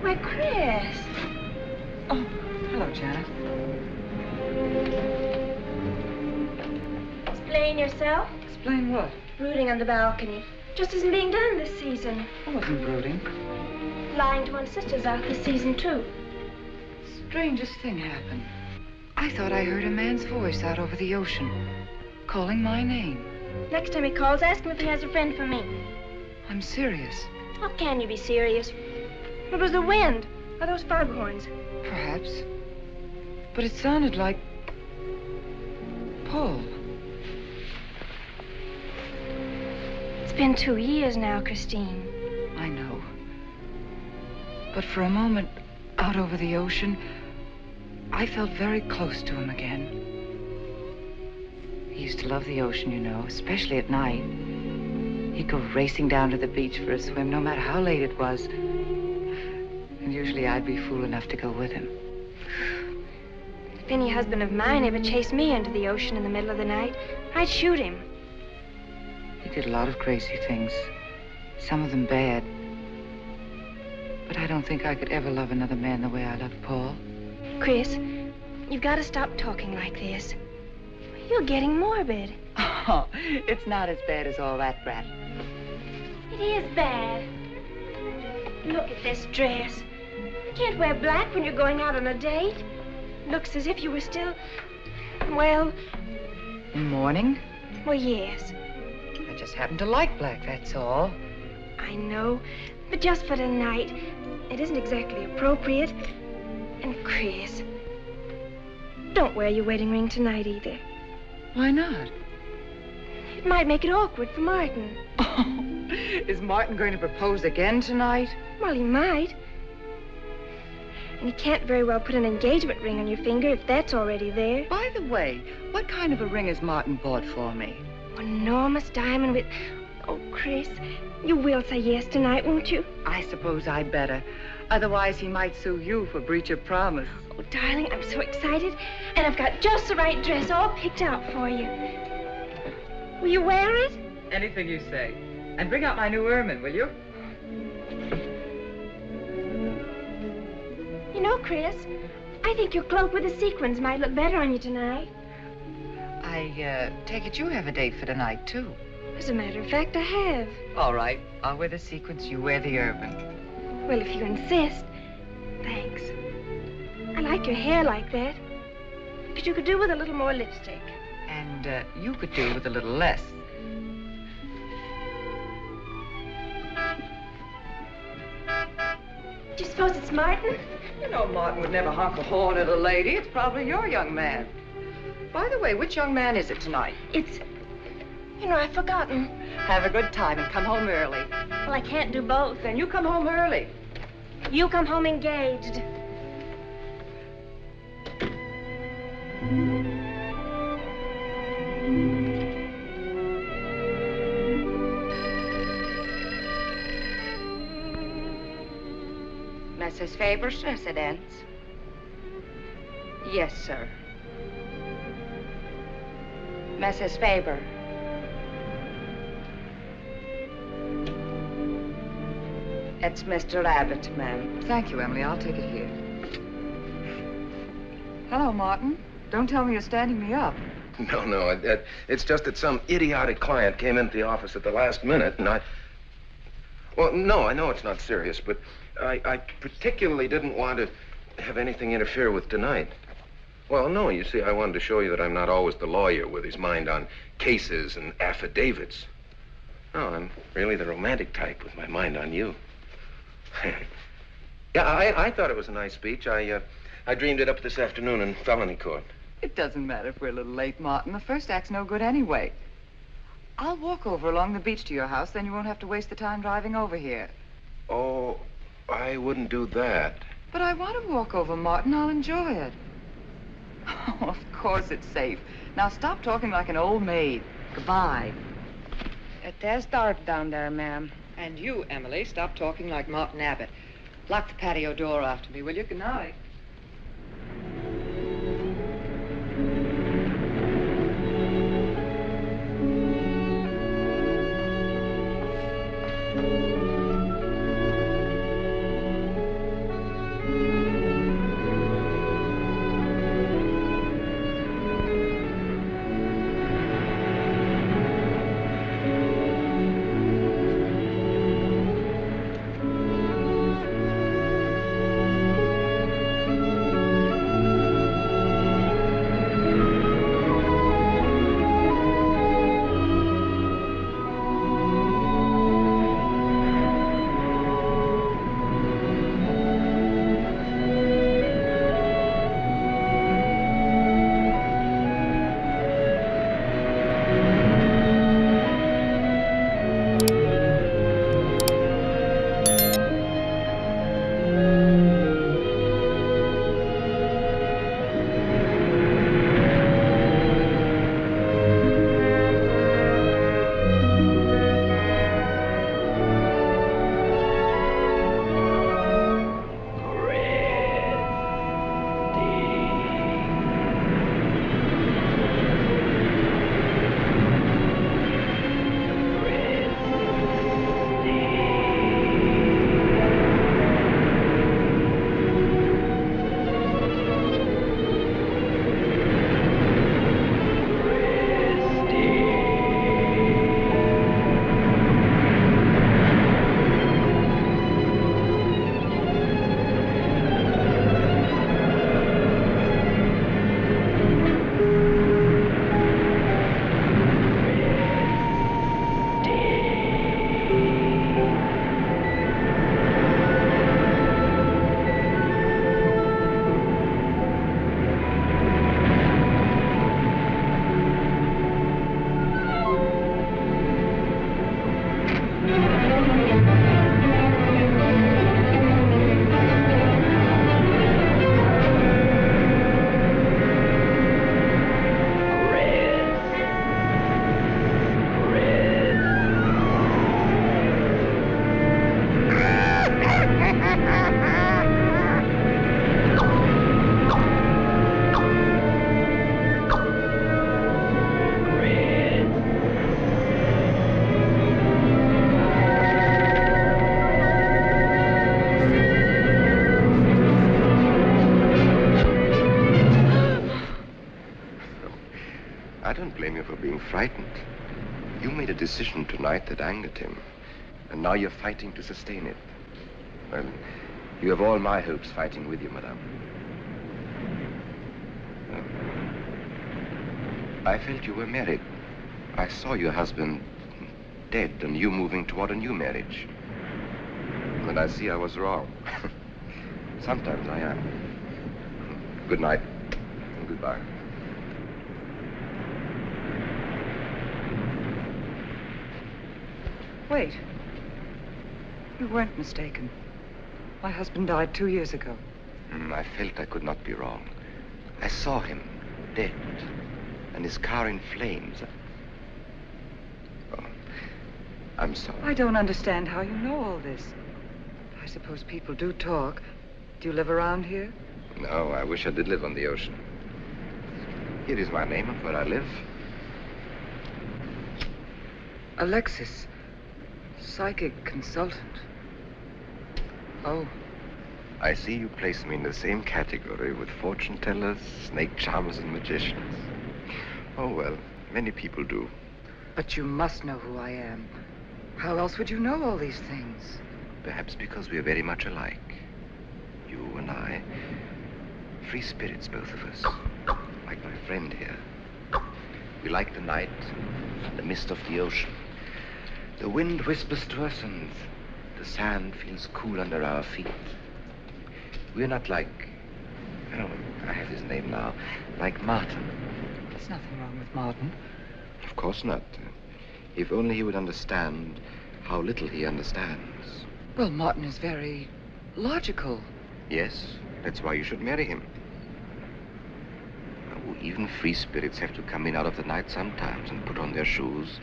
Why, Chris. Oh, hello, Janet. Explain yourself. Explain what? Brooding on the balcony. Just isn't being done this season. I wasn't brooding. Lying to one's sisters out this season, too. Strangest thing happened. I thought I heard a man's voice out over the ocean, calling my name. Next time he calls, ask him if he has a friend for me. I'm serious. How can you be serious? It was the wind, or those foghorns. Perhaps. But it sounded like Paul. It's been 2 years now, Christine. I know. But for a moment, out over the ocean, I felt very close to him again. He used to love the ocean, you know, especially at night. He'd go racing down to the beach for a swim, no matter how late it was. And usually I'd be fool enough to go with him. If any husband of mine ever chased me into the ocean in the middle of the night, I'd shoot him. He did a lot of crazy things, some of them bad. But I don't think I could ever love another man the way I loved Paul. Chris, you've got to stop talking like this. You're getting morbid. Oh, it's not as bad as all that, Brat. It is bad. Look at this dress. You can't wear black when you're going out on a date. Looks as if you were still, well... In mourning? Well, yes. I just happen to like black, that's all. I know, but just for tonight, it isn't exactly appropriate. And Chris, don't wear your wedding ring tonight either. Why not? It might make it awkward for Martin. Oh, is Martin going to propose again tonight? Well, he might. And he can't very well put an engagement ring on your finger if that's already there. By the way, what kind of a ring has Martin bought for me? An enormous diamond with... Oh, Chris, you will say yes tonight, won't you? I suppose I'd better. Otherwise, he might sue you for breach of promise. Oh, darling, I'm so excited. And I've got just the right dress all picked out for you. Will you wear it? Anything you say. And bring out my new ermine, will you? You know, Chris, I think your cloak with the sequins might look better on you tonight. I take it you have a date for tonight, too. As a matter of fact, I have. All right. I'll wear the sequins, you wear the ermine. Well, if you insist. Thanks. I like your hair like that. But you could do with a little more lipstick. And you could do with a little less. Do you suppose it's Martin? You know Martin would never honk a horn at a lady. It's probably your young man. By the way, which young man is it tonight? It's... You know, I've forgotten. Have a good time and come home early. Well, I can't do both. Then you come home early. You come home engaged. Mrs. Faber's residence? Yes, sir. Mrs. Faber. It's Mr. Abbott, ma'am. Thank you, Emily. I'll take it here. Hello, Martin. Don't tell me you're standing me up. No. It's just that some idiotic client came into the office at the last minute, and Well, no, I know it's not serious, but I particularly didn't want to have anything interfere with tonight. Well, no, you see, I wanted to show you that I'm not always the lawyer with his mind on cases and affidavits. No, I'm really the romantic type with my mind on you. Yeah, I thought it was a nice speech. I dreamed it up this afternoon in felony court. It doesn't matter if we're a little late, Martin. The first act's no good anyway. I'll walk over along the beach to your house, then you won't have to waste the time driving over here. Oh, I wouldn't do that. But I want to walk over, Martin. I'll enjoy it. Oh, of course it's safe. Now stop talking like an old maid. Goodbye. It is dark down there, ma'am. And you, Emily, stop talking like Martin Abbott. Lock the patio door after me, will you? Good night. for being frightened. You made a decision tonight that angered him, and now you're fighting to sustain it. Well, you have all my hopes fighting with you, madame. I felt you were married. I saw your husband dead and you moving toward a new marriage. And I see I was wrong. Sometimes I am. Good night and goodbye. Wait. You weren't mistaken. My husband died 2 years ago. I felt I could not be wrong. I saw him dead and his car in flames. Oh, I'm sorry. I don't understand how you know all this. I suppose people do talk. Do you live around here? No, I wish I did live on the ocean. Here is my name and where I live. Alexis, psychic consultant. Oh. I see you place me in the same category with fortune tellers, snake charmers, and magicians. Oh, well, many people do. But you must know who I am. How else would you know all these things? Perhaps because we are very much alike. You and I. Free spirits, both of us. Like my friend here. We like the night and the mist of the ocean. The wind whispers to us and the sand feels cool under our feet. We're not like, oh, I have his name now, like Martin. There's nothing wrong with Martin. Of course not. If only he would understand how little he understands. Well, Martin is very logical. Yes, that's why you should marry him. Oh, even free spirits have to come in out of the night sometimes and put on their shoes,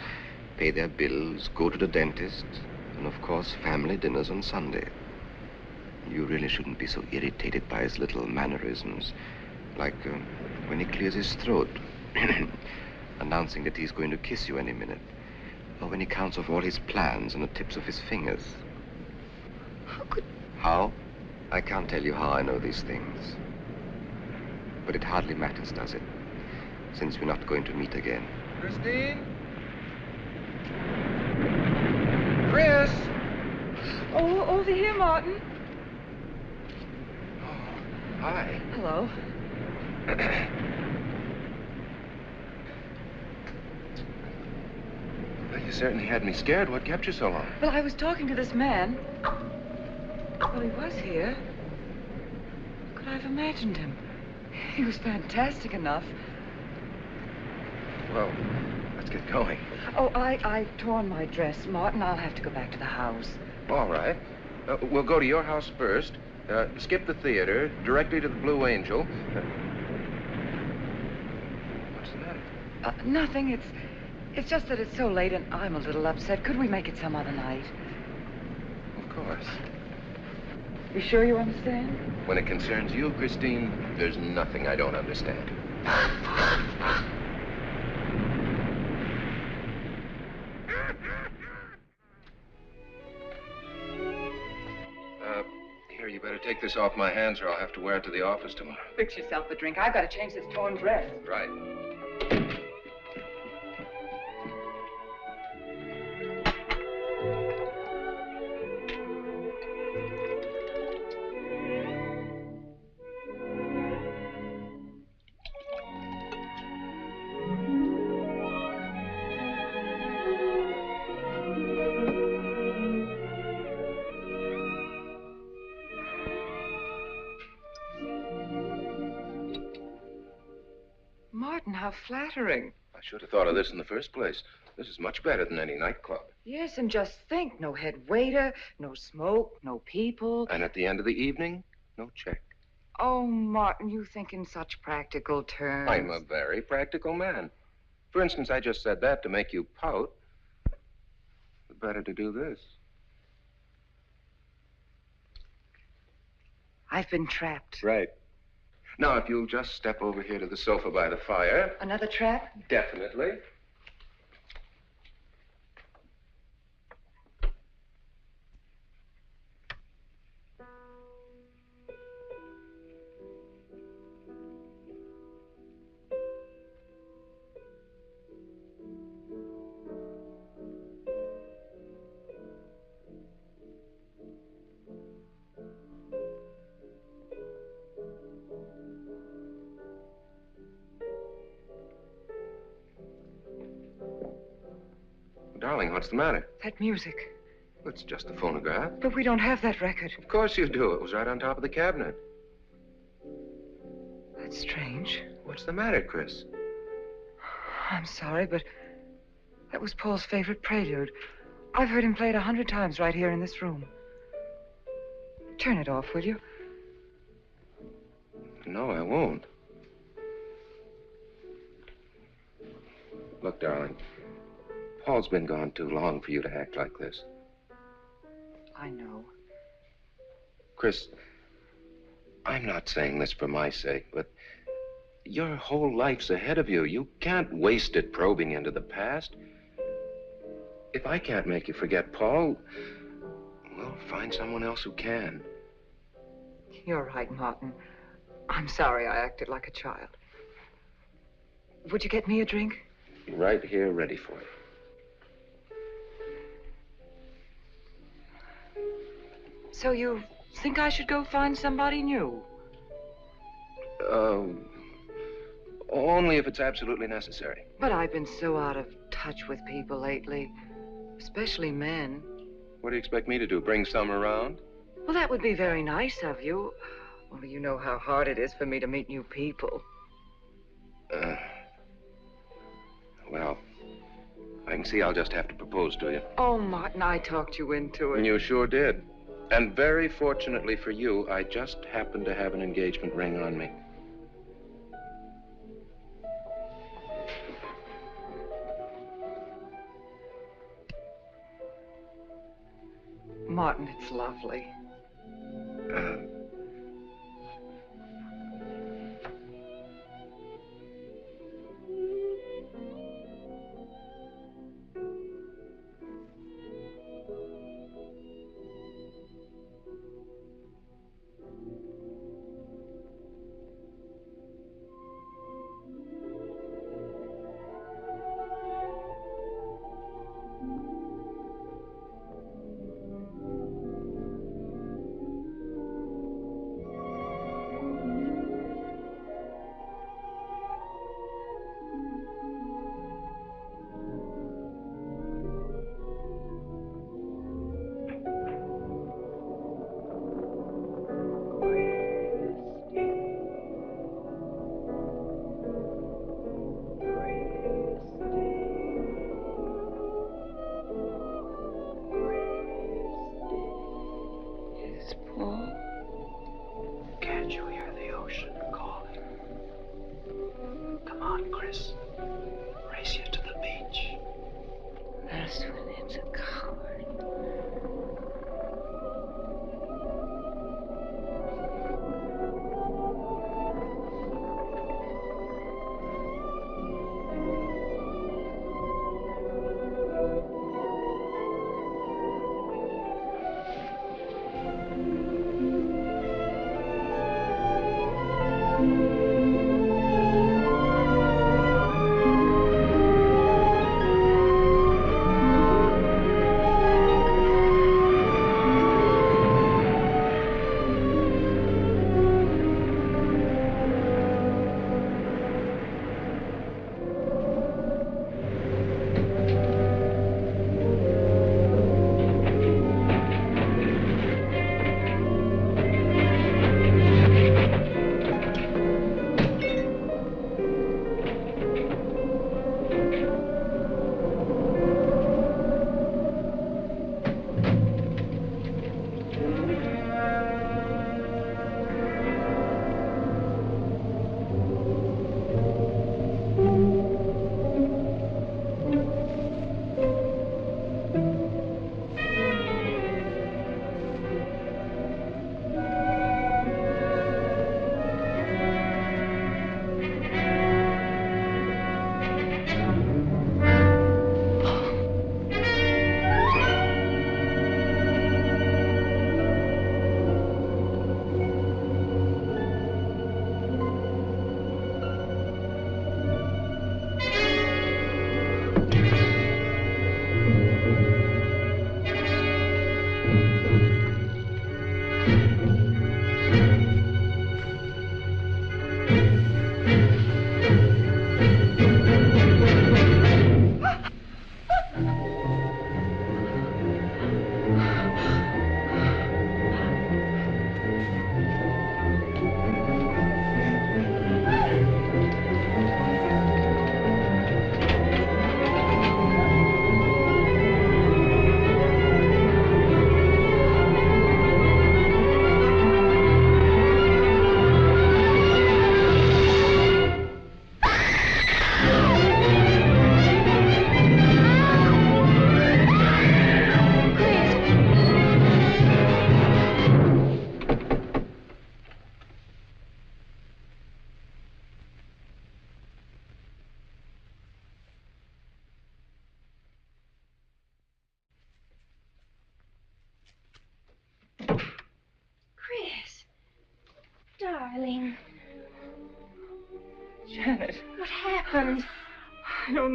pay their bills, go to the dentist, and of course, family dinners on Sunday. You really shouldn't be so irritated by his little mannerisms, like when he clears his throat, announcing that he's going to kiss you any minute, or when he counts off all his plans on the tips of his fingers. How could... How? I can't tell you how I know these things. But it hardly matters, does it? Since we're not going to meet again. Christine? Chris! Oh, over here, Martin. Hi. Hello. Well, you certainly had me scared. What kept you so long? Well, I was talking to this man. Well, he was here. Could I have imagined him? He was fantastic enough. Well, let's get going. Oh, I torn my dress, Martin. I'll have to go back to the house. All right. We'll go to your house first. Skip the theater, directly to the Blue Angel. What's the matter? Nothing. It's just that it's so late and I'm a little upset. Could we make it some other night? Of course. You sure you understand? When it concerns you, Christine, there's nothing I don't understand. Here, you better take this off my hands or I'll have to wear it to the office tomorrow. Fix yourself a drink. I've got to change this torn dress. Right. Martin, how flattering. I should have thought of this in the first place. This is much better than any nightclub. Yes, and just think, no head waiter, no smoke, no people. And at the end of the evening, no check. Oh, Martin, you think in such practical terms. I'm a very practical man. For instance, I just said that to make you pout. But better to do this. I've been trapped. Right. Now, if you'll just step over here to the sofa by the fire. Another trap? Definitely. Darling, what's the matter? That music. It's just a phonograph. But we don't have that record. Of course you do. It was right on top of the cabinet. That's strange. What's the matter, Chris? I'm sorry, but that was Paul's favorite prelude. I've heard him play it 100 times right here in this room. Turn it off, will you? No, I won't. Look, darling, Paul's been gone too long for you to act like this. I know. Chris, I'm not saying this for my sake, but your whole life's ahead of you. You can't waste it probing into the past. If I can't make you forget Paul, well, find someone else who can. You're right, Martin. I'm sorry I acted like a child. Would you get me a drink? Right here, ready for you. So you think I should go find somebody new? Only if it's absolutely necessary. But I've been so out of touch with people lately, especially men. What do you expect me to do, bring some around? Well, that would be very nice of you. Only you know how hard it is for me to meet new people. Well, I can see I'll just have to propose to you. Oh, Martin, I talked you into it. You sure did. And very fortunately for you, I just happened to have an engagement ring on me. Martin, it's lovely.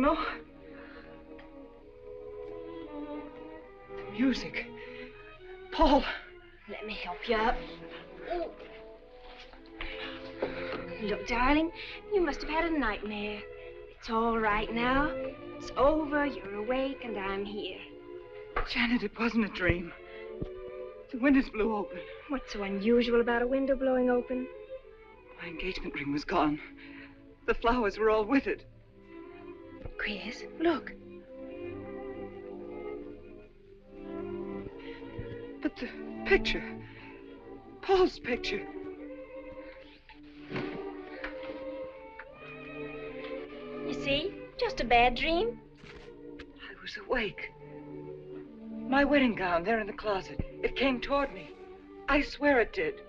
No. The music. Paul. Let me help you up. Oh. Look, darling, you must have had a nightmare. It's all right now. It's over, you're awake, and I'm here. Janet, it wasn't a dream. The windows blew open. What's so unusual about a window blowing open? My engagement ring was gone. The flowers were all with it. Chris, look. But the picture. Paul's picture. You see? Just a bad dream. I was awake. My wedding gown there in the closet. It came toward me. I swear it did.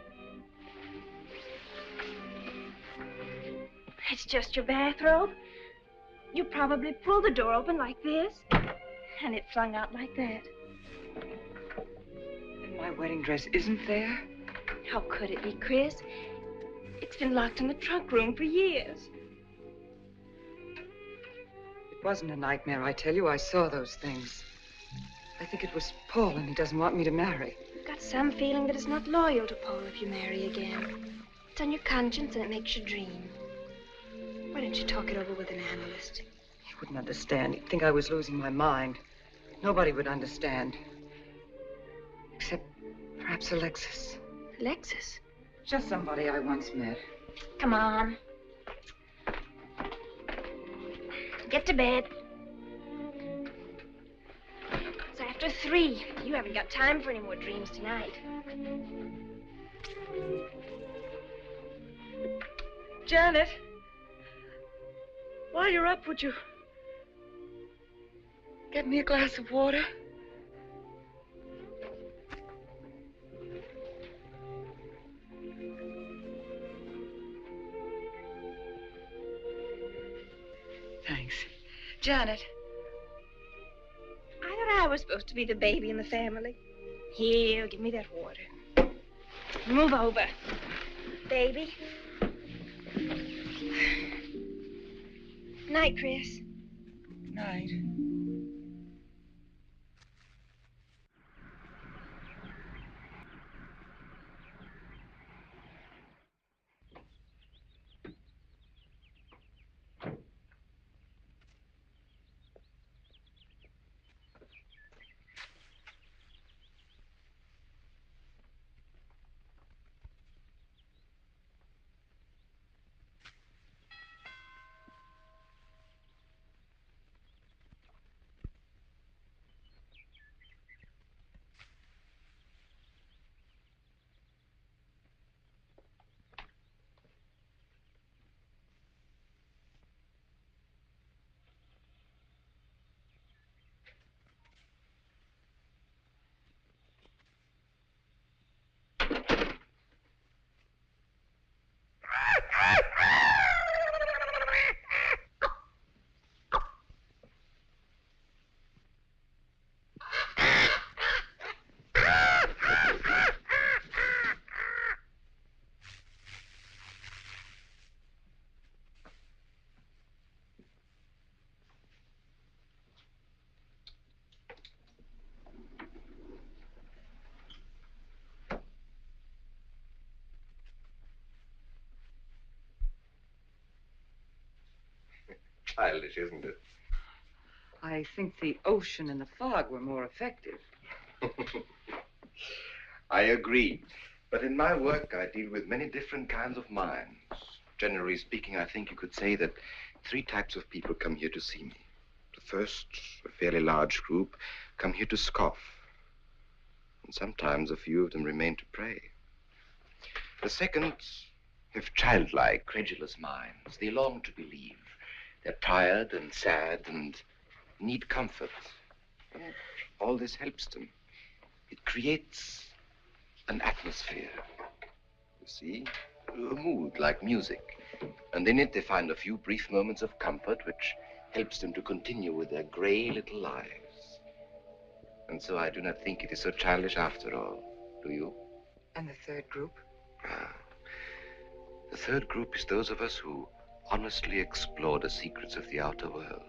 It's just your bathrobe. You probably pulled the door open like this, and it flung out like that. And my wedding dress isn't there? How could it be, Chris? It's been locked in the trunk room for years. It wasn't a nightmare, I tell you. I saw those things. I think it was Paul, and he doesn't want me to marry. You've got some feeling that it's not loyal to Paul if you marry again. It's on your conscience, and it makes you dream. Why don't you talk it over with an analyst? He wouldn't understand. He'd think I was losing my mind. Nobody would understand. Except perhaps Alexis. Alexis? Just somebody I once met. Come on. Get to bed. It's after 3. You haven't got time for any more dreams tonight. Janet, while you're up, would you get me a glass of water? Thanks. Janet. I thought I was supposed to be the baby in the family. Here, give me that water. Move over. Baby. Night, Chris. Night. Childish, isn't it? I think the ocean and the fog were more effective. I agree. But in my work, I deal with many different kinds of minds. Generally speaking, I think you could say that 3 types of people come here to see me. The first, a fairly large group, come here to scoff. And sometimes a few of them remain to pray. The second have childlike, credulous minds. They long to believe. They're tired and sad and need comfort. And all this helps them. It creates an atmosphere. You see? A mood like music. And in it they find a few brief moments of comfort which helps them to continue with their gray little lives. And so I do not think it is so childish after all. Do you? And the third group? The third group is those of us who honestly explore the secrets of the outer world.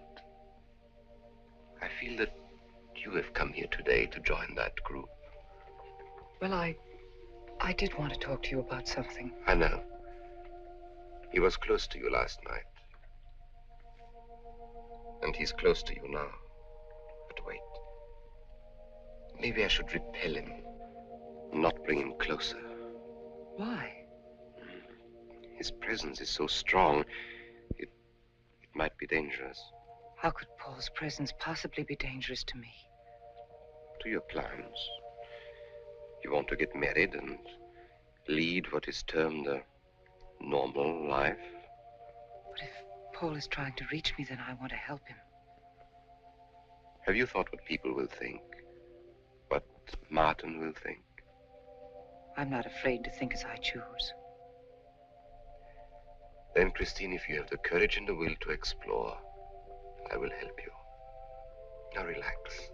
feel that you have come here today to join that group. Well, I did want to talk to you about something. I know. He was close to you last night. And he's close to you now. But wait. Maybe I should repel him, not bring him closer. Why? His presence is so strong, it might be dangerous. How could Paul's presence possibly be dangerous to me? To your plans. You want to get married and lead what is termed a normal life. But if Paul is trying to reach me, then I want to help him. Have you thought what people will think? What Martin will think? I'm not afraid to think as I choose. Then, Christine, if you have the courage and the will to explore, I will help you. Now relax.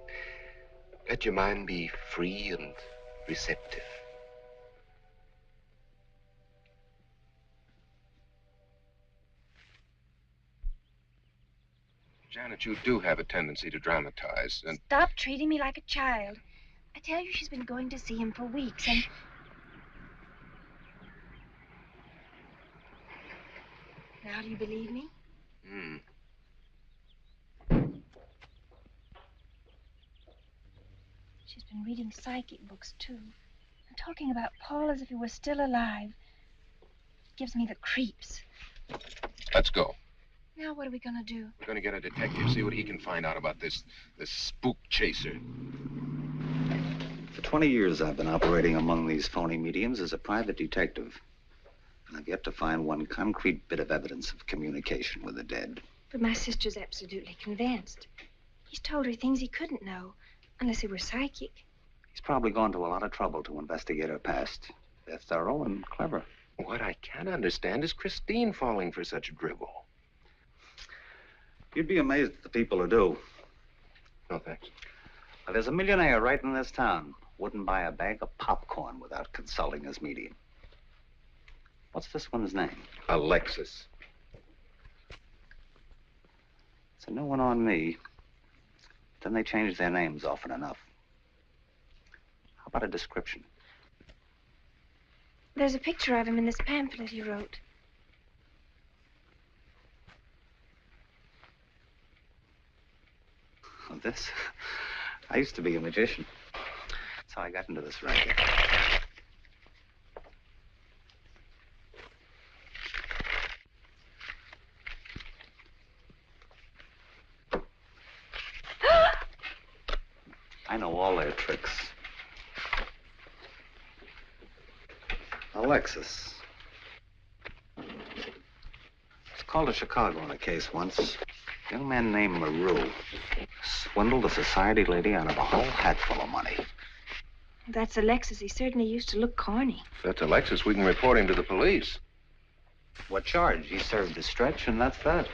Let your mind be free and receptive. Janet, you do have a tendency to dramatize, and... Stop treating me like a child. I tell you, she's been going to see him for weeks, and... Now do you believe me? She's been reading psychic books, too. And talking about Paul as if he were still alive. It gives me the creeps. Let's go. Now what are we gonna do? We're gonna get a detective, see what he can find out about this spook chaser. For 20 years, I've been operating among these phony mediums as a private detective. And I've yet to find one concrete bit of evidence of communication with the dead. But my sister's absolutely convinced. He's told her things he couldn't know, unless he were psychic. He's probably gone to a lot of trouble to investigate her past. They're thorough and clever. What I can't understand is Christine falling for such drivel. You'd be amazed at the people who do. No, thanks. Well, there's a millionaire right in this town. Wouldn't buy a bag of popcorn without consulting his medium. What's this one's name? Alexis. It's a new one on me. Then they change their names often enough. How about a description? There's a picture of him in this pamphlet he wrote. Oh, this? I used to be a magician. That's how I got into this racket. I know all their tricks. Alexis. I was called to Chicago on a case once. A young man named Maru swindled a society lady out of a whole hatful of money. That's Alexis. He certainly used to look corny. If that's Alexis, we can report him to the police. What charge? He served his stretch, and that's that.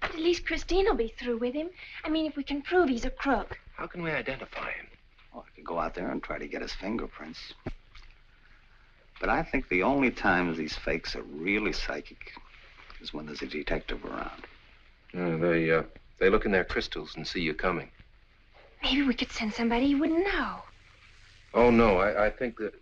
But at least Christine will be through with him. I mean, if we can prove he's a crook. How can we identify him? Well, I could go out there and try to get his fingerprints. But I think the only times these fakes are really psychic is when there's a detective around. They look in their crystals and see you coming. Maybe we could send somebody you wouldn't know. Oh, no, I think that...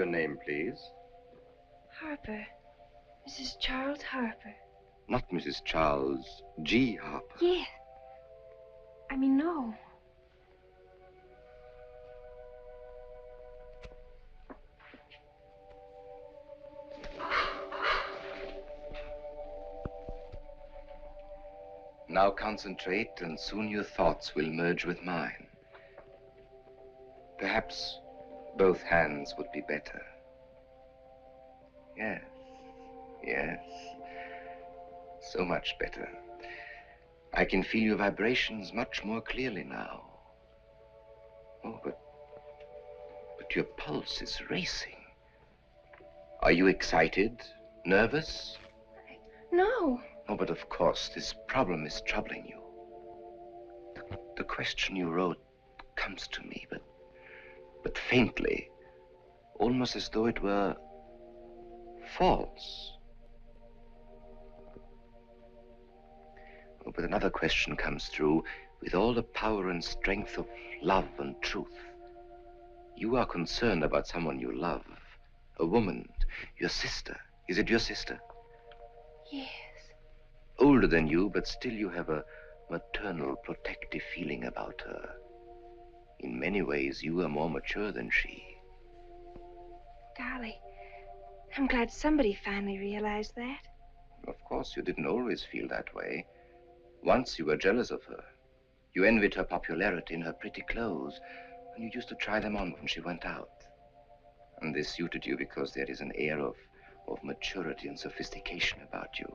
Your name, please. Harper. Mrs. Charles Harper. Not Mrs. Charles G. Harper. Yeah. I mean, no. Now concentrate, and soon your thoughts will merge with mine. Perhaps both hands would be better. Yes, yes. So much better. I can feel your vibrations much more clearly now. Oh, but your pulse is racing. Are you excited? Nervous? No. Oh, but of course, this problem is troubling you. The question you wrote comes to me, but faintly, almost as though it were false. Oh, but another question comes through with all the power and strength of love and truth. You are concerned about someone you love, a woman, your sister. Is it your sister? Yes. Older than you, but still you have a maternal, protective feeling about her. In many ways, you are more mature than she. Golly, I'm glad somebody finally realized that. Of course, you didn't always feel that way. Once you were jealous of her. You envied her popularity in her pretty clothes, and you used to try them on when she went out. And this suited you because there is an air of maturity and sophistication about you.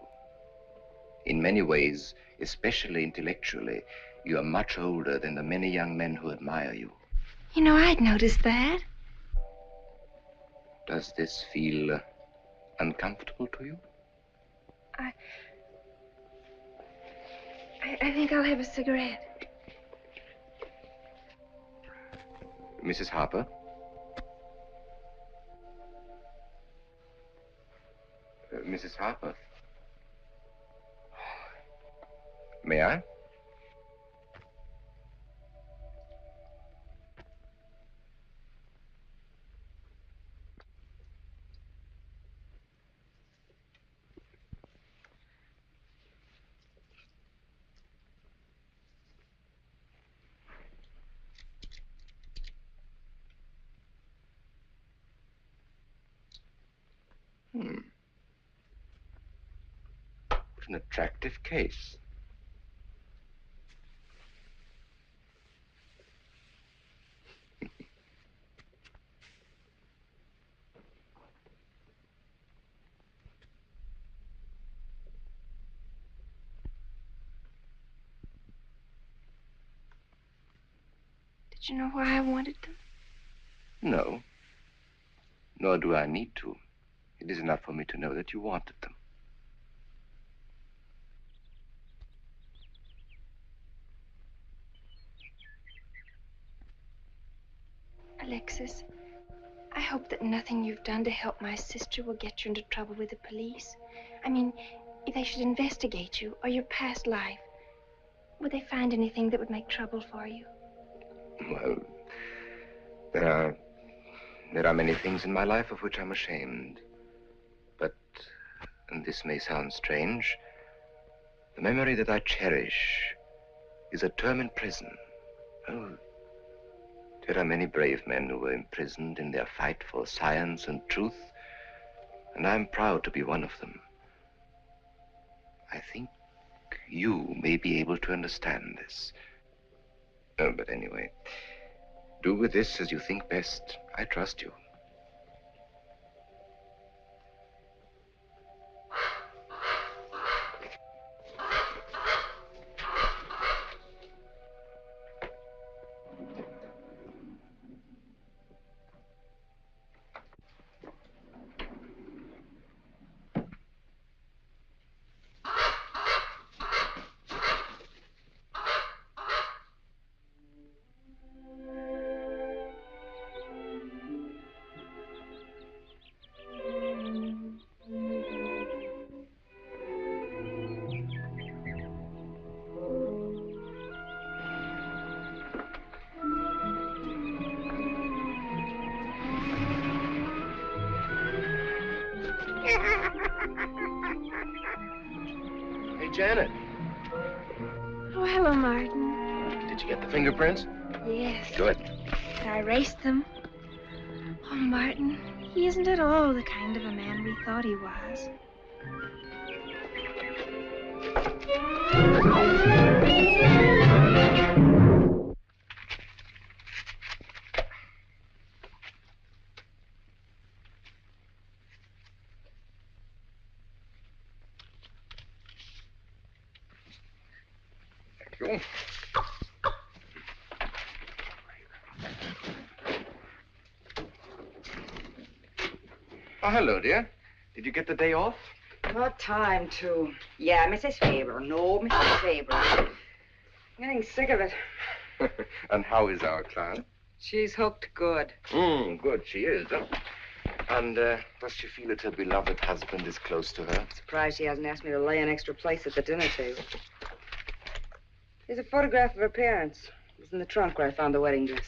In many ways, especially intellectually, you are much older than the many young men who admire you. You know, I'd noticed that. Does this feel uncomfortable to you? I think I'll have a cigarette. Mrs. Harper? Mrs. Harper? May I? What an attractive case. Did you know why I wanted them? No. Nor do I need to. It is enough for me to know that you wanted them. Alexis, I hope that nothing you've done to help my sister will get you into trouble with the police. I mean, if they should investigate you or your past life, would they find anything that would make trouble for you? Well, there are many things in my life of which I'm ashamed. But, and this may sound strange, the memory that I cherish is a term in prison. Oh, there are many brave men who were imprisoned in their fight for science and truth, and I'm proud to be one of them. I think you may be able to understand this. Oh, but anyway, do with this as you think best. I trust you. Janet. Oh, hello, Martin. Did you get the fingerprints? Yes. Good. I erased them. Oh, Martin, he isn't at all the kind of a man we thought he was. Thank you. Oh, hello, dear. Did you get the day off? What time to? Yeah, Mrs. Faber. No, Mrs. Faber. I'm getting sick of it. And how is our client? She's hooked good. Good, she is. And does she feel that her beloved husband is close to her? Surprised she hasn't asked me to lay an extra place at the dinner table. Here's a photograph of her parents. It was in the trunk where I found the wedding dress.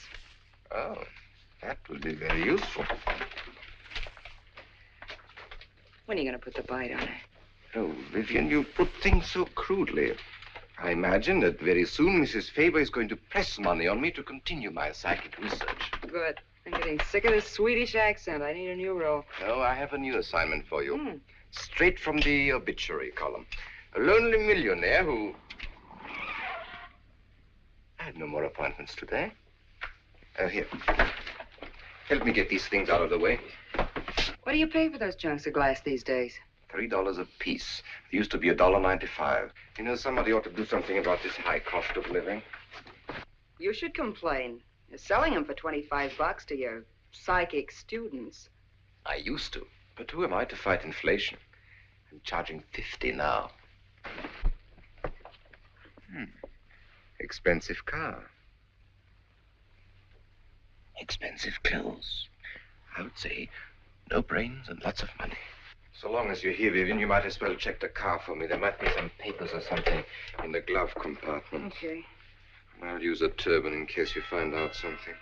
Oh, that would be very useful. When are you going to put the bite on her? Oh, Vivian, you put things so crudely. I imagine that very soon Mrs. Faber is going to press money on me to continue my psychic research. Good. I'm getting sick of this Swedish accent. I need a new role. No, I have a new assignment for you. Straight from the obituary column. A lonely millionaire who... I have no more appointments today. Here. Help me get these things out of the way. What do you pay for those chunks of glass these days? $3 a piece. It used to be $1.95. You know, somebody ought to do something about this high cost of living. You should complain. You're selling them for $25 to your psychic students. I used to. But who am I to fight inflation? I'm charging $50 now. Expensive car. Expensive clothes. I would say no brains and lots of money. So long as you're here, Vivian, you might as well check the car for me. There might be some papers or something in the glove compartment. Okay. I'll use a turban in case you find out something.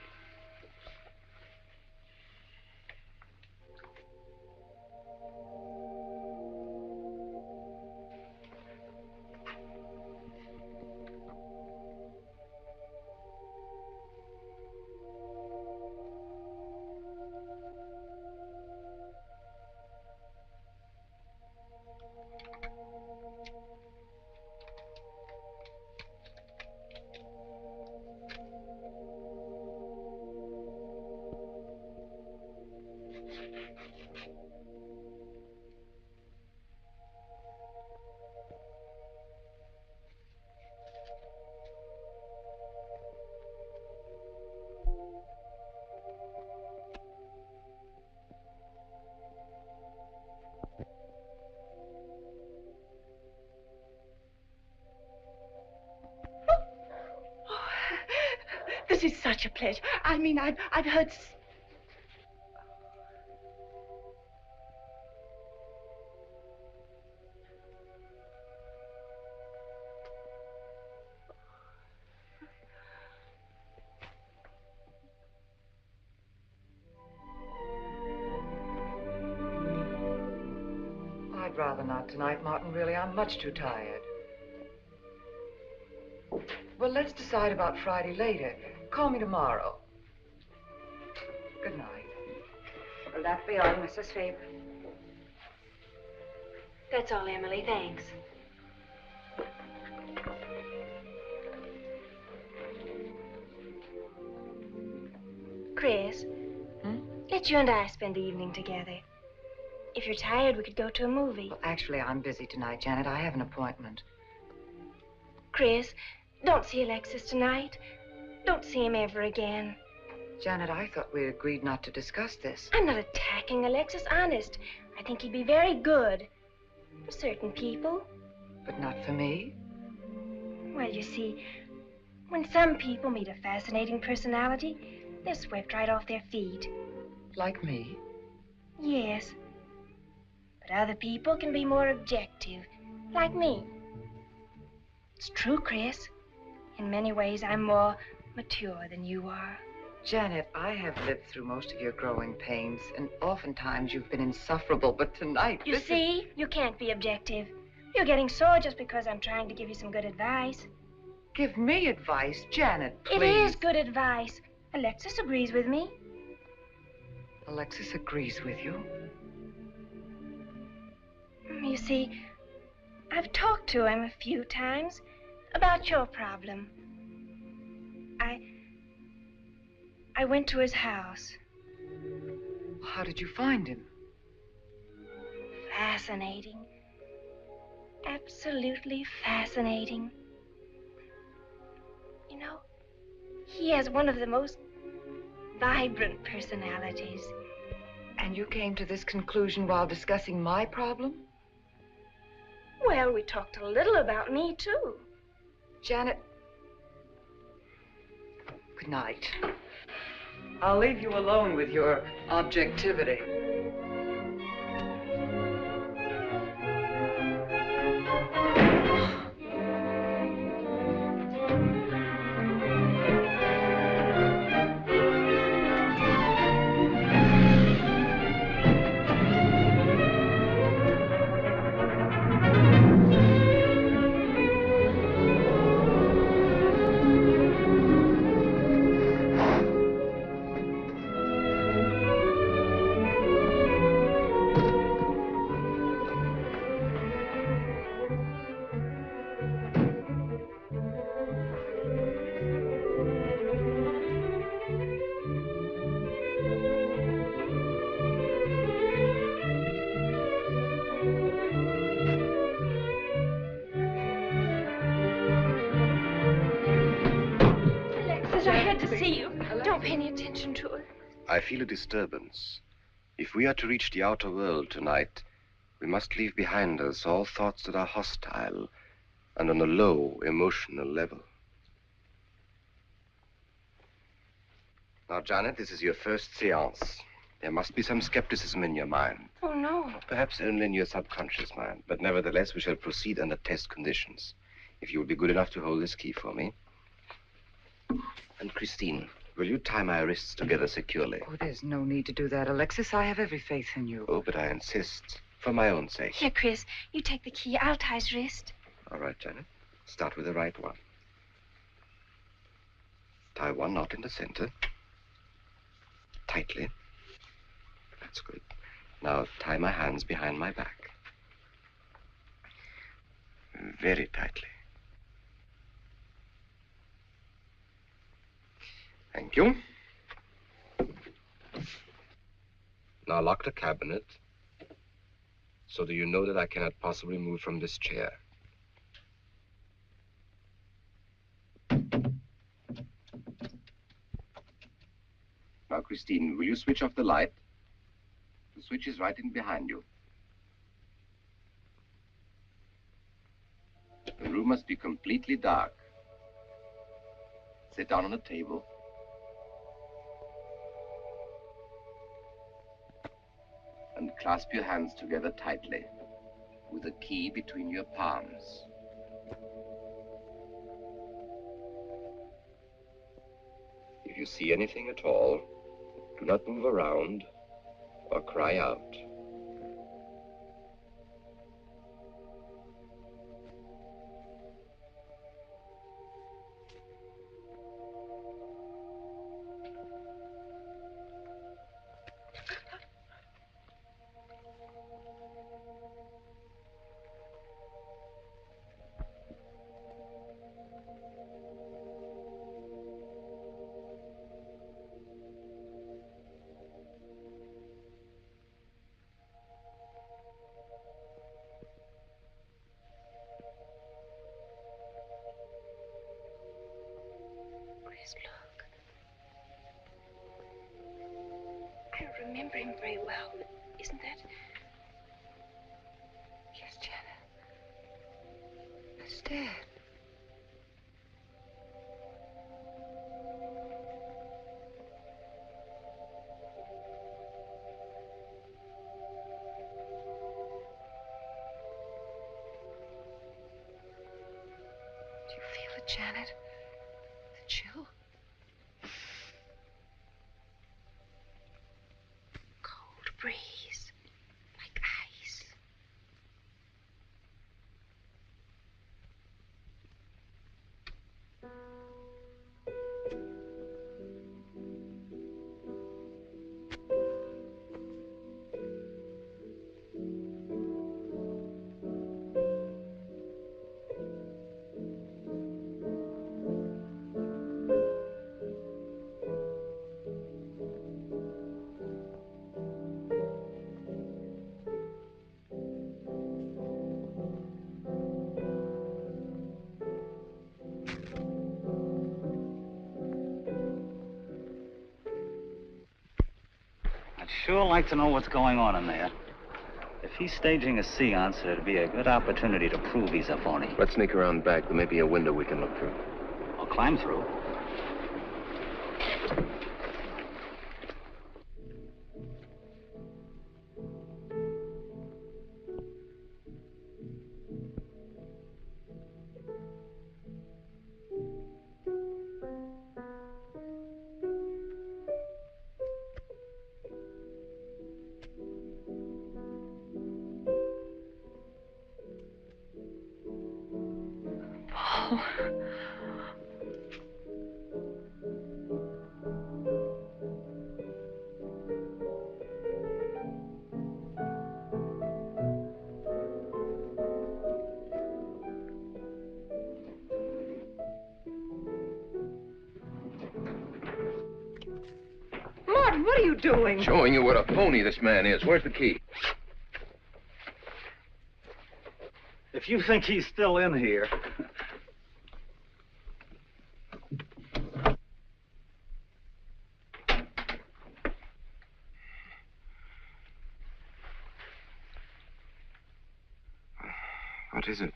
This is such a pleasure. I mean, I've heard... I'd rather not tonight, Martin, really. I'm much too tired. Well, let's decide about Friday later. Call me tomorrow. Good night. Will that be all, Mrs. Faber? That's all, Emily. Thanks. Chris, let you and I spend the evening together. If you're tired, we could go to a movie. Well, actually, I'm busy tonight, Janet. I have an appointment. Chris, don't see Alexis tonight. Don't see him ever again. Janet, I thought we agreed not to discuss this. I'm not attacking Alexis, honest. I think he'd be very good for certain people. But not for me? Well, you see, when some people meet a fascinating personality, they're swept right off their feet. Like me? Yes. But other people can be more objective, like me. It's true, Chris. In many ways, I'm more mature than you are. Janet, I have lived through most of your growing pains, and oftentimes you've been insufferable, but tonight... You see, you can't be objective. You're getting sore just because I'm trying to give you some good advice. Give me advice, Janet, please. It is good advice. Alexis agrees with me. Alexis agrees with you? You see, I've talked to him a few times about your problem. I went to his house. How did you find him? Fascinating. Absolutely fascinating. You know, he has one of the most vibrant personalities. And you came to this conclusion while discussing my problem? Well, we talked a little about me, too. Janet, good night. I'll leave you alone with your objectivity. I feel a disturbance. If we are to reach the outer world tonight, we must leave behind us all thoughts that are hostile and on a low emotional level. Now, Janet, this is your first seance. There must be some skepticism in your mind. Oh, no. Perhaps only in your subconscious mind, but nevertheless, we shall proceed under test conditions. If you will be good enough to hold this key for me. And Christine, will you tie my wrists together securely? Oh, there's no need to do that, Alexis. I have every faith in you. Oh, but I insist. For my own sake. Here, Chris, you take the key. I'll tie his wrist. All right, Janet. Start with the right one. Tie one knot in the center. Tightly. That's good. Now tie my hands behind my back. Very tightly. Thank you. Now lock the cabinet. So do you know that I cannot possibly move from this chair? Now, Christine, will you switch off the light? The switch is right in behind you. The room must be completely dark. Sit down on a table. And clasp your hands together tightly, with the key between your palms. If you see anything at all, do not move around or cry out. Look. I remember him very well. Isn't that? Yes, Janet. It's Dad. Do you feel it, Janet? The chill? Cold breeze, like ice. sure like to know what's going on in there. If he's staging a seance, it'd be a good opportunity to prove he's a phony. Let's sneak around back. There may be a window we can look through. I'll climb through. What are you doing? Showing you what a phony this man is. Where's the key? If you think he's still in here... What is it?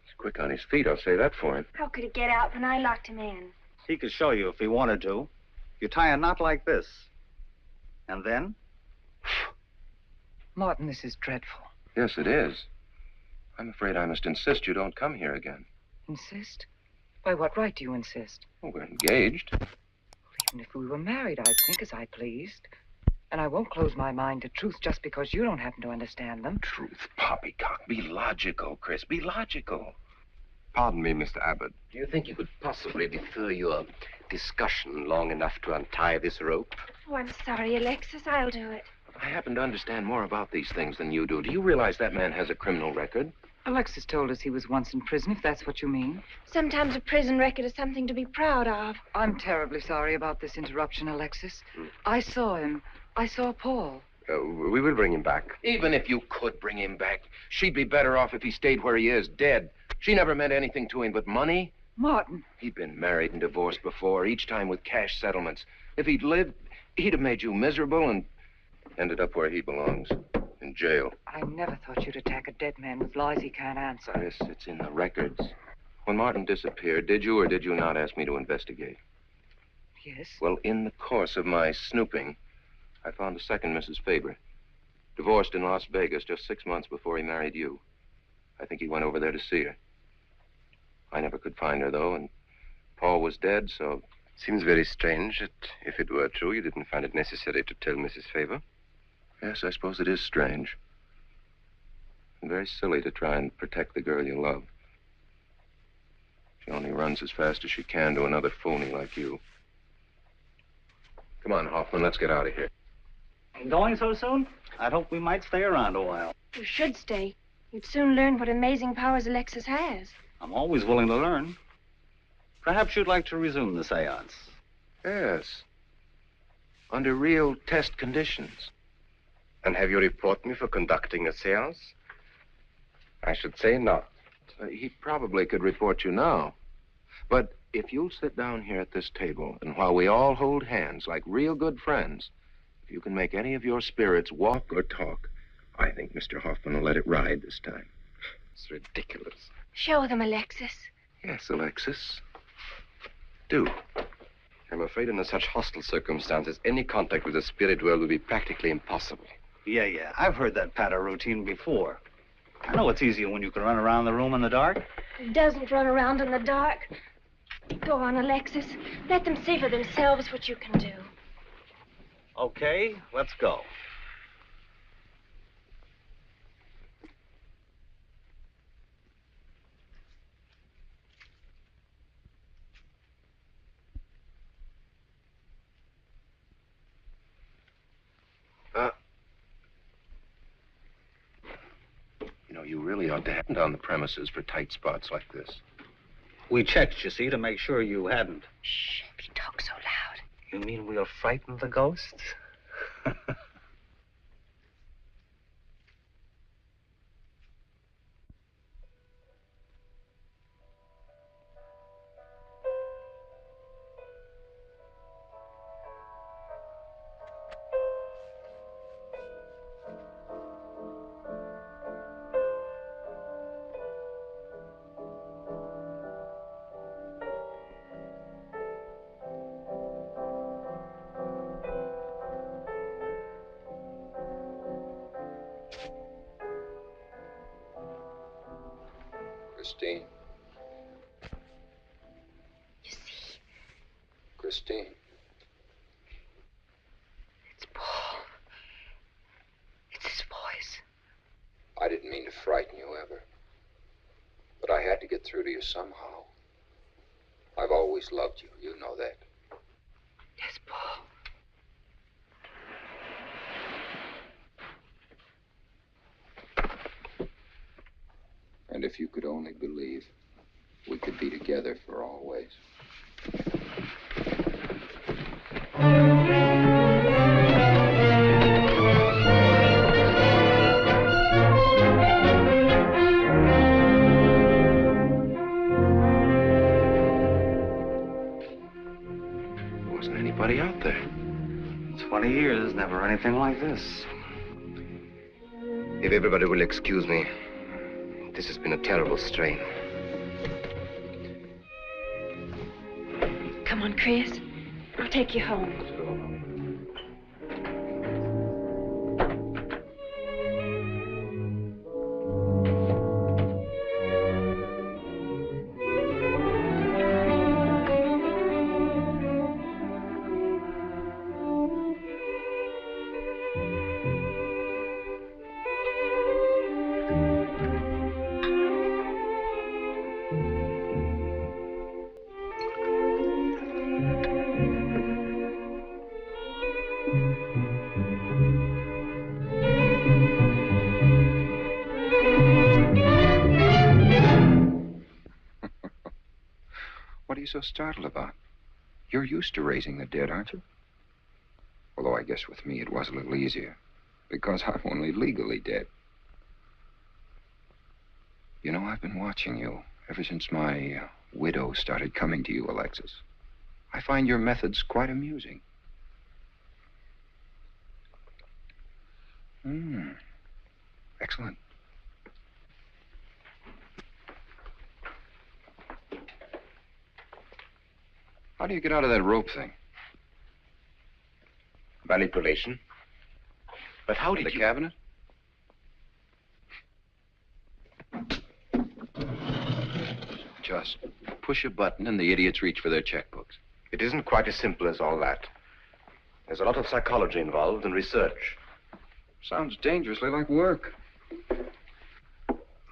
He's quick on his feet, I'll say that for him. How could he get out when I locked him in? He could show you if he wanted to. You tie a knot like this. And then? Martin, this is dreadful. Yes, it is. I'm afraid I must insist you don't come here again. Insist? By what right do you insist? Well, we're engaged. Well, even if we were married, I'd think as I pleased. And I won't close my mind to truth just because you don't happen to understand them. Truth, poppycock. Be logical, Chris. Be logical. Pardon me, Mr. Abbott. Do you think you could possibly defer your discussion long enough to untie this rope? Oh, I'm sorry, Alexis. I'll do it. I happen to understand more about these things than you do. Do you realize that man has a criminal record? Alexis told us he was once in prison, if that's what you mean. Sometimes a prison record is something to be proud of. I'm terribly sorry about this interruption, Alexis. I saw him. I saw Paul. We will bring him back. Even if you could bring him back, she'd be better off if he stayed where he is, dead. She never meant anything to him but money. Martin. He'd been married and divorced before, each time with cash settlements. If he'd lived, he'd have made you miserable and ended up where he belongs, in jail. I never thought you'd attack a dead man with lies he can't answer. Yes, it's in the records. When Martin disappeared, did you or did you not ask me to investigate? Yes. Well, in the course of my snooping, I found a second Mrs. Faber, divorced in Las Vegas just 6 months before he married you. I think he went over there to see her. I never could find her, though, and Paul was dead, so... Seems very strange that if it were true, you didn't find it necessary to tell Mrs. Faber. Yes, I suppose it is strange. And very silly to try and protect the girl you love. She only runs as fast as she can to another phony like you. Come on, Hoffman, let's get out of here. Going so soon? I'd hope we might stay around a while. You should stay. You'd soon learn what amazing powers Alexis has. I'm always willing to learn. Perhaps you'd like to resume the seance. Yes. Under real test conditions. And have you report me for conducting a seance? I should say not. He probably could report you now. But if you'll sit down here at this table, and while we all hold hands like real good friends, if you can make any of your spirits walk or talk, I think Mr. Hoffman will let it ride this time. It's ridiculous. Show them, Alexis. Yes, Alexis. Do. I'm afraid under such hostile circumstances, any contact with the spirit world would be practically impossible. Yeah. I've heard that patter routine before. I know it's easier when you can run around the room in the dark. Who doesn't run around in the dark? Go on, Alexis. Let them see for themselves what you can do. Okay, let's go. You know, you really ought to hand on the premises for tight spots like this. We checked, you see, to make sure you hadn't. Shh, if you talk so loud. You mean we'll frighten the ghosts? Christine. You see, Christine. it's Paul. It's his voice. I didn't mean to frighten you ever. But I had to get through to you somehow. I've always loved you. You know that. Yes, Paul. And if you could only believe, we could be together for always. There wasn't anybody out there. 20 years, never anything like this. If everybody will excuse me, this has been a terrible strain. Come on, Chris. I'll take you home. What are you so startled about? You're used to raising the dead, aren't you? Although I guess with me it was a little easier, because I'm only legally dead. You know, I've been watching you ever since my widow started coming to you, Alexis. I find your methods quite amusing. Excellent. How do you get out of that rope thing? Manipulation. But how did the you... cabinet? Just push a button and the idiots reach for their checkbooks. It isn't quite as simple as all that. There's a lot of psychology involved and research. Sounds dangerously like work.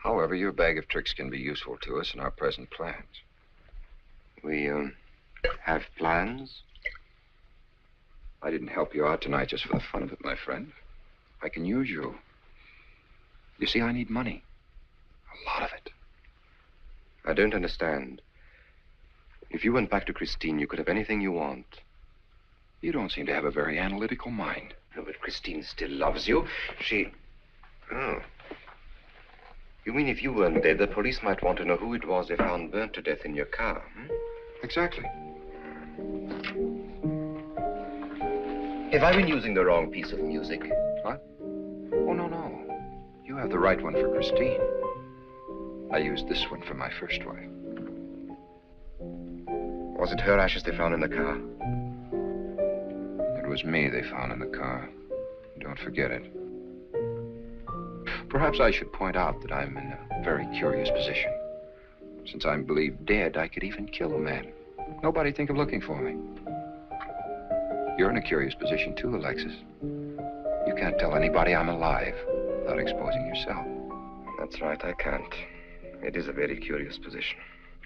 However, your bag of tricks can be useful to us in our present plans. We, have plans? I didn't help you out tonight just for the fun of it, my friend. I can use you. You see, I need money. A lot of it. I don't understand. If you went back to Christine, you could have anything you want. You don't seem to have a very analytical mind. No, but Christine still loves you. She... Oh. You mean if you weren't dead, the police might want to know who it was they found burnt to death in your car, Exactly. Have I been using the wrong piece of music? What? Oh, no. You have the right one for Christine. I used this one for my first wife. Was it her ashes they found in the car? It was me they found in the car. Don't forget it. Perhaps I should point out that I'm in a very curious position. Since I'm believed dead, I could even kill a man. Nobody'd think of looking for me. You're in a curious position, too, Alexis. You can't tell anybody I'm alive without exposing yourself. That's right, I can't. It is a very curious position.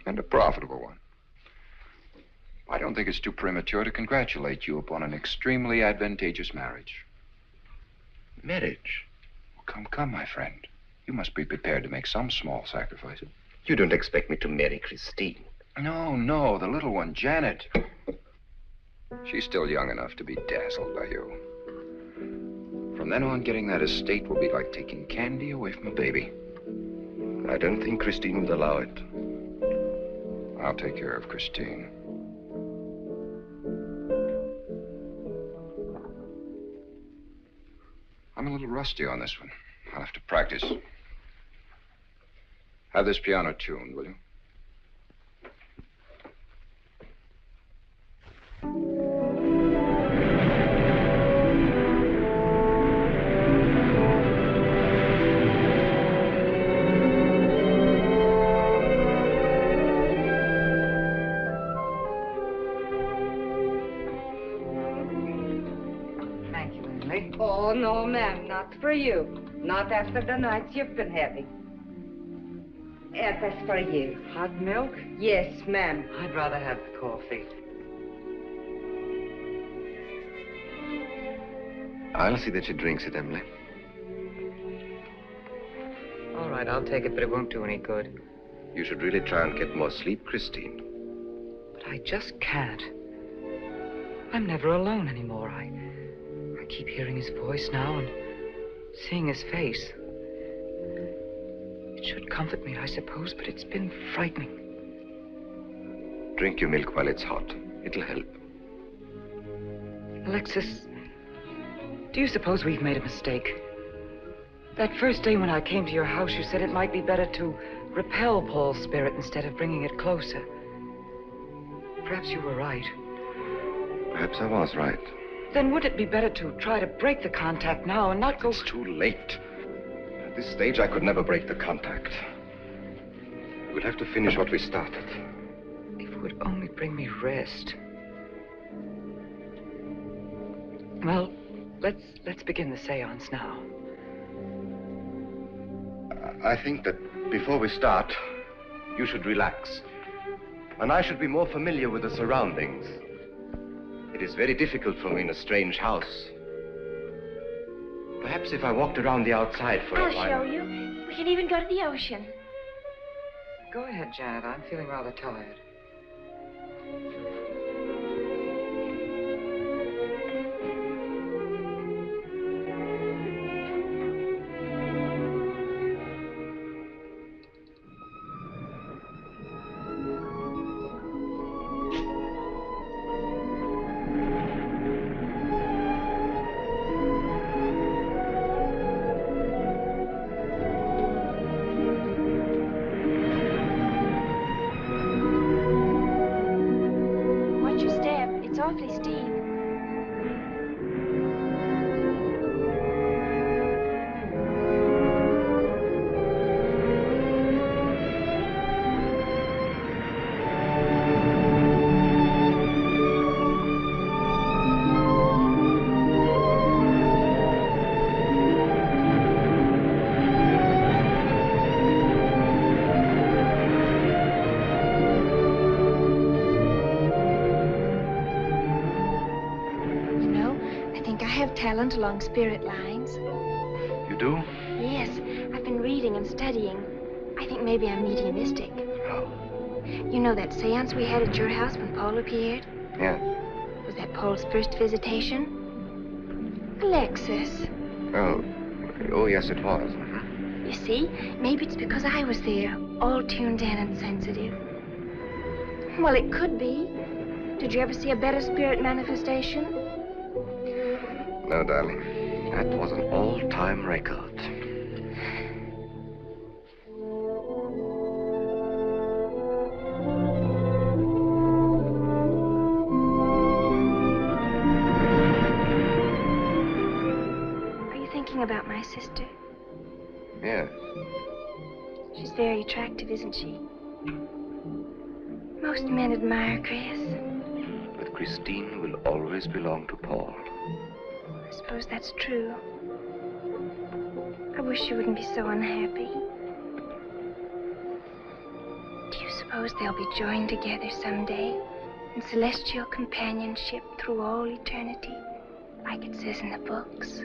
And a profitable one. I don't think it's too premature to congratulate you upon an extremely advantageous marriage. Marriage? Come, my friend. You must be prepared to make some small sacrifices. You don't expect me to marry Christine? No, the little one, Janet. She's still young enough to be dazzled by you. From then on, getting that estate will be like taking candy away from a baby. I don't think Christine would allow it. I'll take care of Christine. I'm a little rusty on this one. I'll have to practice. Have this piano tuned, will you? Oh, no, ma'am, not for you. Not after the nights you've been having. And that's for you. Hot milk? Yes, ma'am. I'd rather have the coffee. I'll see that she drinks it, Emily. All right, I'll take it, but it won't do any good. You should really try and get more sleep, Christine. But I just can't. I'm never alone anymore. I keep hearing his voice now and seeing his face. It should comfort me, I suppose, but it's been frightening. Drink your milk while it's hot. It'll help. Alexis, do you suppose we've made a mistake? That first day when I came to your house, you said it might be better to repel Paul's spirit instead of bringing it closer. Perhaps you were right. Perhaps I was right. Then would it be better to try to break the contact now and not go... It's too late. At this stage, I could never break the contact. We'll have to finish what we started. If it would only bring me rest. Well, let's begin the seance now. I think that before we start, you should relax. And I should be more familiar with the surroundings. It is very difficult for me in a strange house. Perhaps if I walked around the outside for a while... I'll show you. We can even go to the ocean. Go ahead, Janet. I'm feeling rather tired. Talent along spirit lines. You do? Yes, I've been reading and studying. I think maybe I'm mediumistic. Oh. You know that seance we had at your house when Paul appeared? Yeah. Was that Paul's first visitation? Alexis. Oh, yes, it was. You see, maybe it's because I was there, all tuned in and sensitive. Well, it could be. Did you ever see a better spirit manifestation? No, darling. That was an all-time record. Are you thinking about my sister? Yes. She's very attractive, isn't she? Most men admire Chris. But Christine will always belong to Paul. I suppose that's true. I wish you wouldn't be so unhappy. Do you suppose they'll be joined together someday in celestial companionship through all eternity, like it says in the books?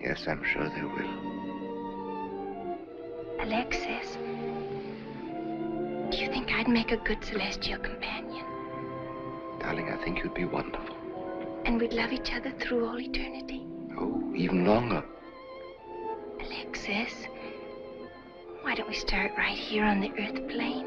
Yes, I'm sure they will. Alexis, do you think I'd make a good celestial companion? Darling, I think you'd be wonderful. And we'd love each other through all eternity? Oh, even longer. Alexis, why don't we start right here on the earth plane?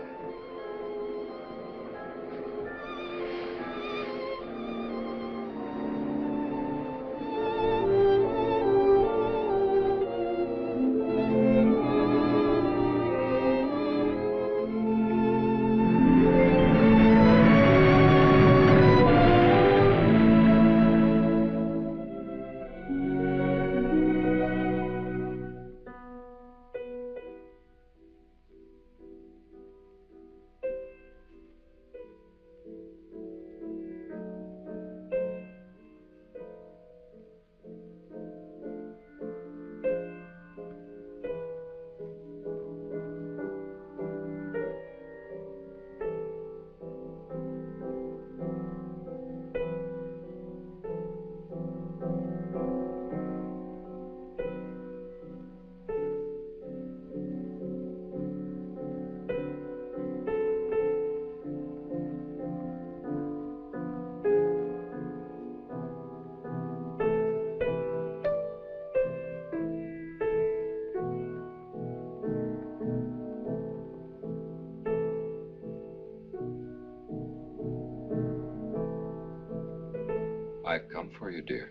I've come for you, dear.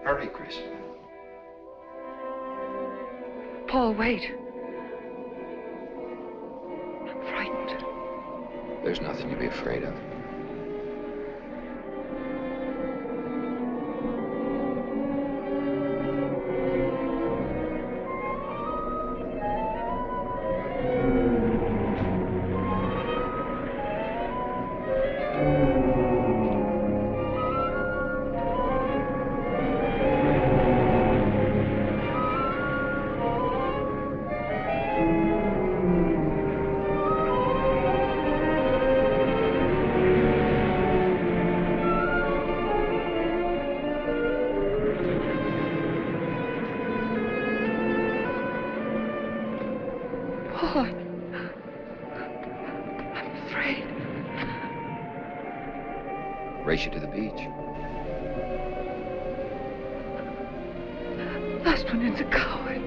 Hurry, Chris. Paul, wait. I'm frightened. There's nothing to be afraid of. Race you to the beach. Last one in's a coward.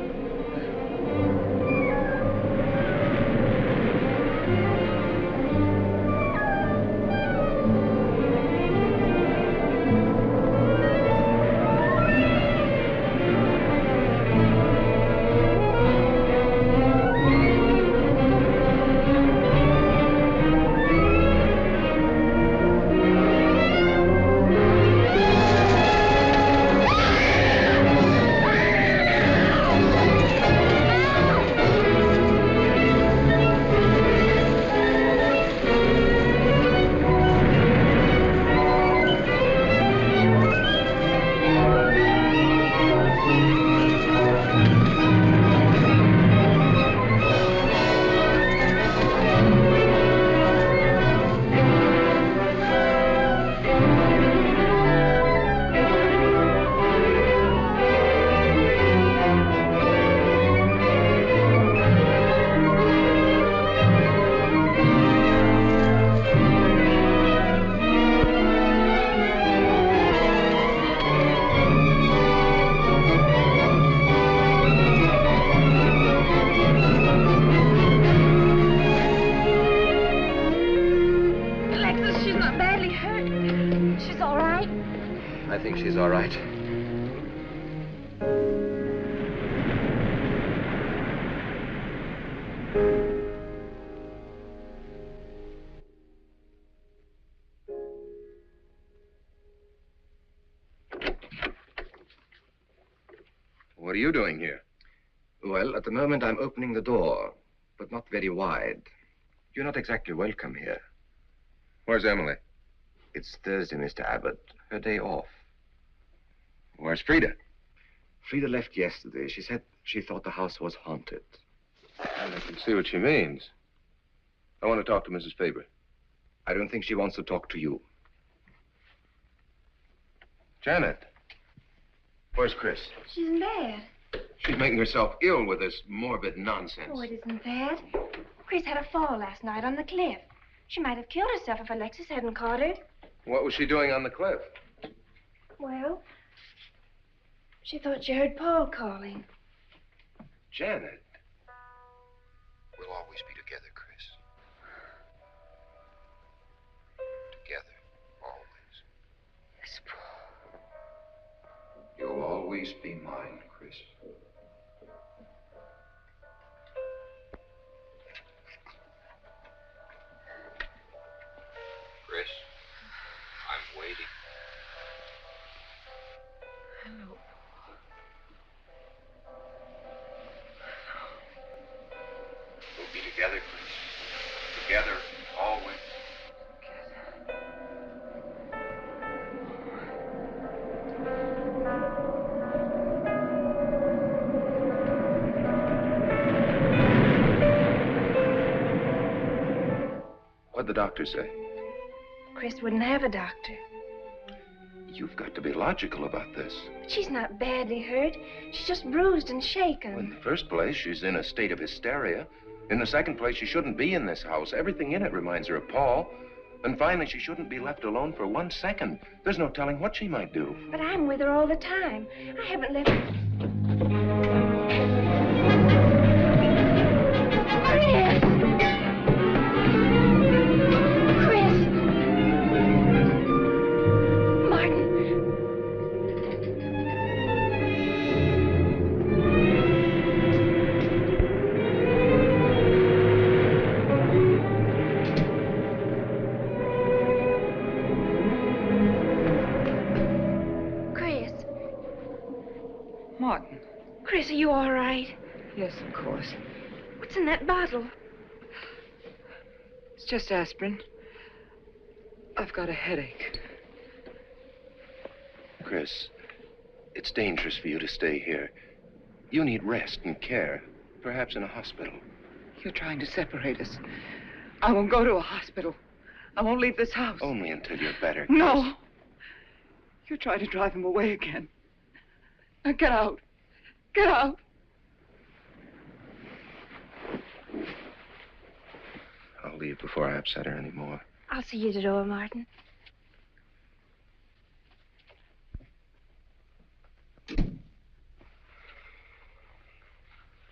She's all right. What are you doing here? Well, at the moment I'm opening the door, but not very wide. You're not exactly welcome here. Where's Emily? It's Thursday, Mr. Abbott. Her day off. Where's Frida? Frida left yesterday. She said she thought the house was haunted. I can see what she means. I want to talk to Mrs. Faber. I don't think she wants to talk to you. Janet. Where's Chris? She's in bed. She's making herself ill with this morbid nonsense. Oh, it isn't that. Chris had a fall last night on the cliff. She might have killed herself if Alexis hadn't caught her. What was she doing on the cliff? Well, she thought she heard Paul calling. Janet. We'll always be together, Chris. Together, always. Yes, Paul. You'll always be mine, Chris. Chris, I'm waiting. Hello. We'll be together, Chris. Together, always. What'd the doctor say? Chris wouldn't have a doctor. You've got to be logical about this. But she's not badly hurt. She's just bruised and shaken. Well, in the first place, she's in a state of hysteria. In the second place, she shouldn't be in this house. Everything in it reminds her of Paul. And finally, she shouldn't be left alone for 1 second. There's no telling what she might do. But I'm with her all the time. I haven't left... Chris! Martin. Chris, are you all right? Yes, of course. What's in that bottle? It's just aspirin. I've got a headache. Chris, it's dangerous for you to stay here. You need rest and care, perhaps in a hospital. You're trying to separate us. I won't go to a hospital. I won't leave this house. Only until you're better. No. You're trying to drive him away again. Now get out. Get out. I'll leave before I upset her anymore. I'll see you at the door, Martin.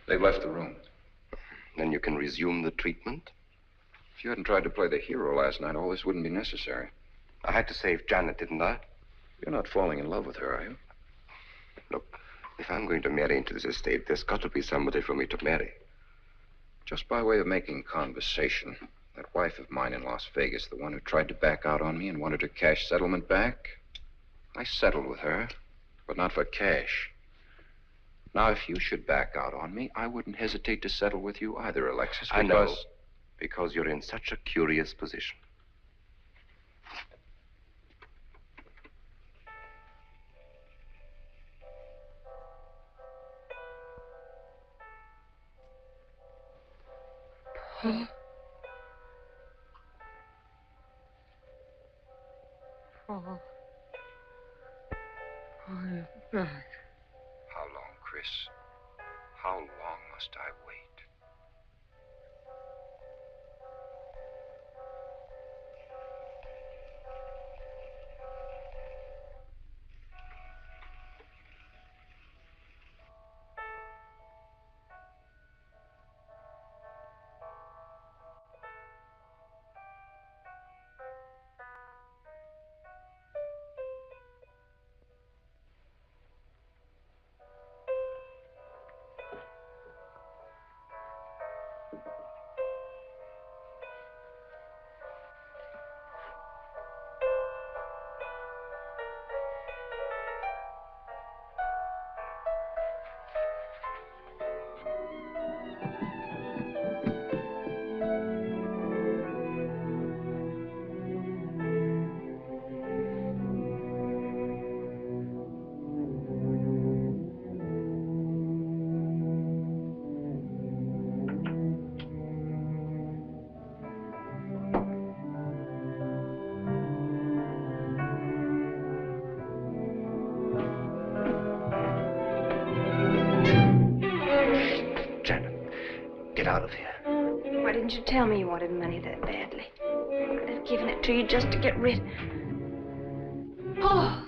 They've left the room. Then you can resume the treatment? If you hadn't tried to play the hero last night, all this wouldn't be necessary. I had to save Janet, didn't I? You're not falling in love with her, are you? Look, if I'm going to marry into this estate, there's got to be somebody for me to marry. Just by way of making conversation, that wife of mine in Las Vegas, the one who tried to back out on me and wanted her cash settlement back, I settled with her, but not for cash. Now, if you should back out on me, I wouldn't hesitate to settle with you either, Alexis, because... I know, because you're in such a curious position. Paul. Paul. Oh, you're back. How long, Chris? How long must I wait? Get out of here. Why didn't you tell me you wanted money that badly? I could have given it to you just to get rid... Paul!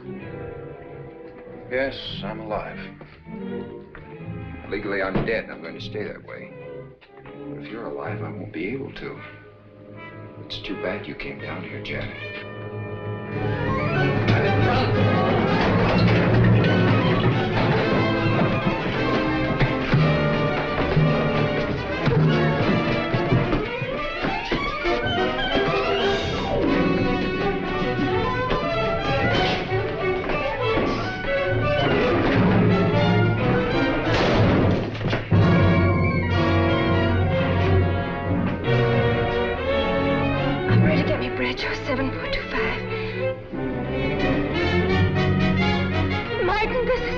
Yes, I'm alive. Legally, I'm dead, and I'm going to stay that way. But if you're alive, I won't be able to. It's too bad you came down here, Janet. Joe, 7425. Martin, this is...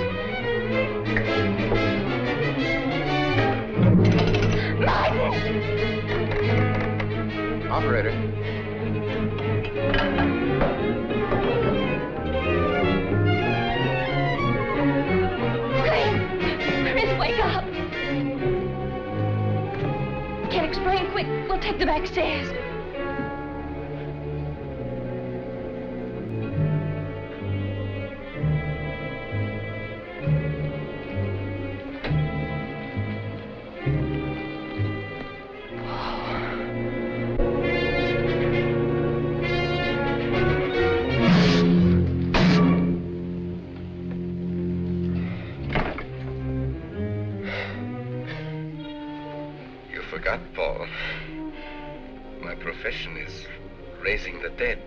Martin! Operator. Chris, wake up. Can't explain. Quick, we'll take the back stairs. Paul. My profession is raising the dead.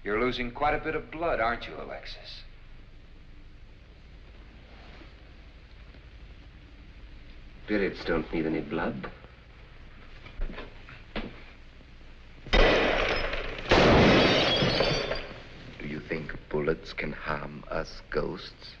You're losing quite a bit of blood, aren't you, Alexis? Spirits don't need any blood. Do you think bullets can harm us ghosts?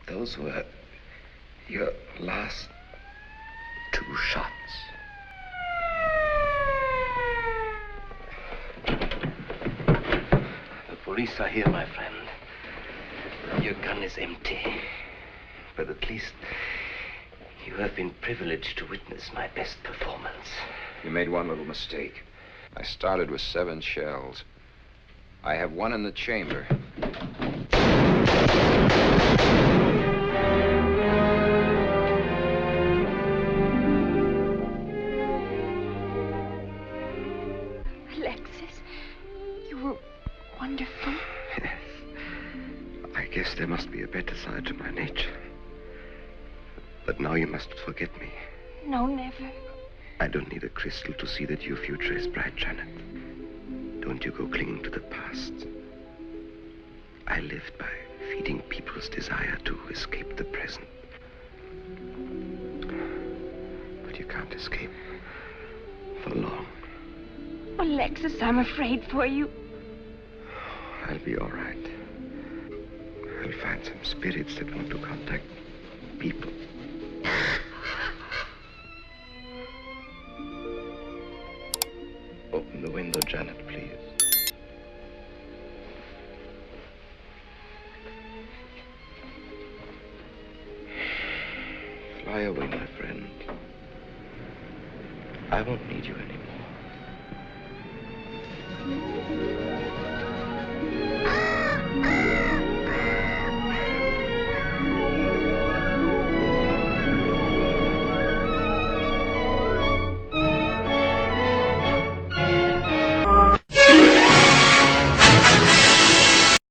Those were your last 2 shots. The police are here, my friend. Your gun is empty. But at least you have been privileged to witness my best performance. You made one little mistake. I started with 7 shells. I have 1 in the chamber. Alexis, you were wonderful. Yes. I guess there must be a better side to my nature. But now you must forget me. No, never. I don't need a crystal to see that your future is bright, Janet. Don't you go clinging to the past. I lived by feeding people's desire to escape the present. But you can't escape for long. Alexis, I'm afraid for you. I'll be all right. I'll find some spirits that want to contact people. Open the window, Janet, please. Fly away, my friend. I won't need you anymore.